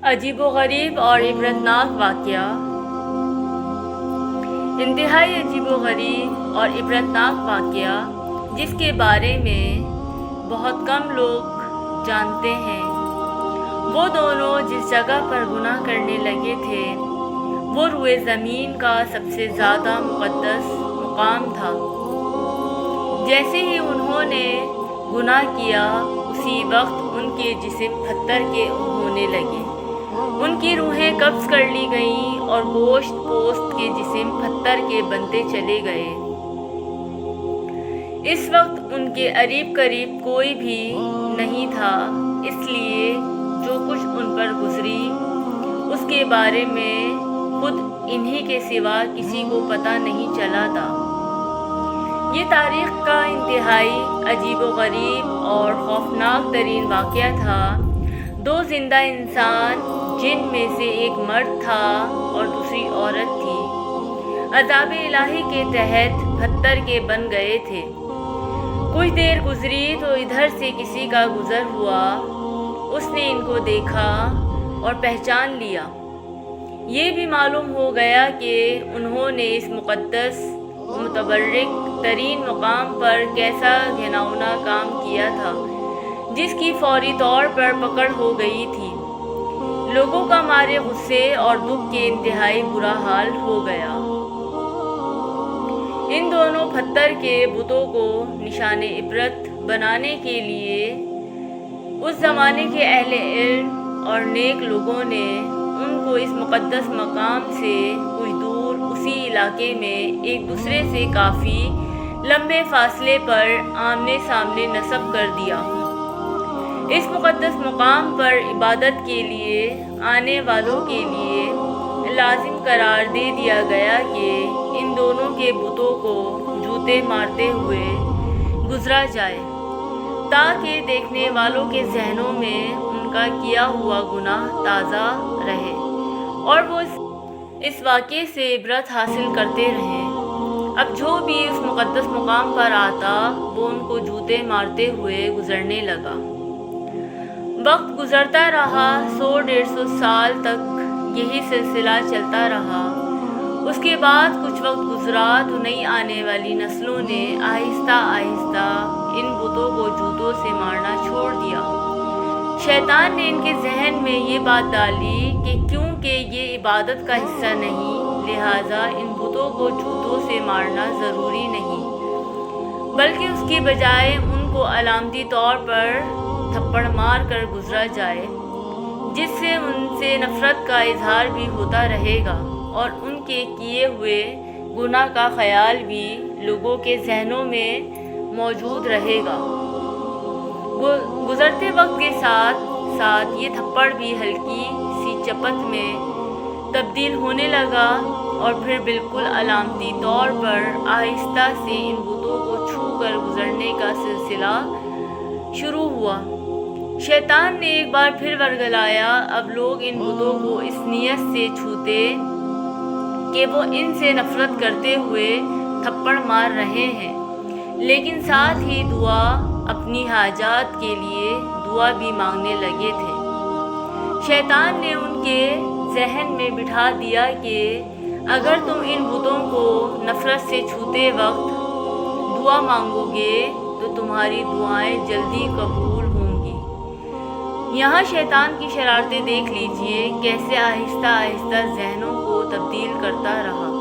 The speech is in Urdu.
عجیب و غریب اور عبرتناک واقعہ۔ انتہائی عجیب و غریب اور عبرتناک واقعہ جس کے بارے میں بہت کم لوگ جانتے ہیں۔ وہ دونوں جس جگہ پر گناہ کرنے لگے تھے وہ روئے زمین کا سب سے زیادہ مقدس مقام تھا۔ جیسے ہی انہوں نے گناہ کیا اسی وقت ان کے جسم پتھر کے ہونے لگے، ان کی روحیں قبض کر لی گئیں اور گوشت پوست کے جسم پتھر کے بنتے چلے گئے۔ اس وقت ان کے قریب کوئی بھی نہیں تھا، اس لیے جو کچھ ان پر گزری اس کے بارے میں خود انہی کے سوا کسی کو پتہ نہیں چلا تھا۔ یہ تاریخ کا انتہائی عجیب و غریب اور خوفناک ترین واقعہ تھا۔ دو زندہ انسان جن میں سے ایک مرد تھا اور دوسری عورت تھی، عذاب الہی کے تحت پتھر کے بن گئے تھے۔ کچھ دیر گزری تو ادھر سے کسی کا گزر ہوا، اس نے ان کو دیکھا اور پہچان لیا۔ یہ بھی معلوم ہو گیا کہ انہوں نے اس مقدس متبرک ترین مقام پر کیسا گھناؤنا کام کیا تھا جس کی فوری طور پر پکڑ ہو گئی تھی۔ لوگوں کا مارے غصے اور دکھ کے انتہائی برا حال ہو گیا۔ ان دونوں پتھر کے بتوں کو نشان عبرت بنانے کے لیے اس زمانے کے اہل علم اور نیک لوگوں نے ان کو اس مقدس مقام سے کچھ دور اسی علاقے میں ایک دوسرے سے کافی لمبے فاصلے پر آمنے سامنے نصب کر دیا۔ اس مقدس مقام پر عبادت کے لیے آنے والوں کے لیے لازم قرار دے دیا گیا کہ ان دونوں کے بتوں کو جوتے مارتے ہوئے گزرا جائے تاکہ دیکھنے والوں کے ذہنوں میں ان کا کیا ہوا گناہ تازہ رہے اور وہ اس واقعے سے عبرت حاصل کرتے رہیں۔ اب جو بھی اس مقدس مقام پر آتا وہ ان کو جوتے مارتے ہوئے گزرنے لگا۔ وقت گزرتا رہا، 100-150 سال تک یہی سلسلہ چلتا رہا۔ اس کے بعد کچھ وقت گزرا تو نئی آنے والی نسلوں نے آہستہ آہستہ ان بتوں کو جوتوں سے مارنا چھوڑ دیا۔ شیطان نے ان کے ذہن میں یہ بات ڈالی کہ کیونکہ یہ عبادت کا حصہ نہیں لہٰذا ان بتوں کو جوتوں سے مارنا ضروری نہیں، بلکہ اس کی بجائے ان کو علامتی طور پر تھپڑ مار کر گزرا جائے، جس سے ان سے نفرت کا اظہار بھی ہوتا رہے گا اور ان کے کیے ہوئے گناہ کا خیال بھی لوگوں کے ذہنوں میں موجود رہے گا۔ گزرتے وقت کے ساتھ ساتھ یہ تھپڑ بھی ہلکی سی چپت میں تبدیل ہونے لگا اور پھر بالکل علامتی طور پر آہستہ سے ان بتوں کو چھو کر گزرنے کا سلسلہ شروع ہوا۔ شیطان نے ایک بار پھر ورگلایا، اب لوگ ان بتوں کو اس نیت سے چھوتے کہ وہ ان سے نفرت کرتے ہوئے تھپڑ مار رہے ہیں، لیکن ساتھ ہی اپنی حاجات کے لیے دعا بھی مانگنے لگے تھے۔ شیطان نے ان کے ذہن میں بٹھا دیا کہ اگر تم ان بتوں کو نفرت سے چھوتے وقت دعا مانگو گے تو تمہاری دعائیں جلدی قبول ہوں گی۔ یہاں شیطان کی شرارتیں دیکھ لیجئے کیسے آہستہ آہستہ ذہنوں کو تبدیل کرتا رہا۔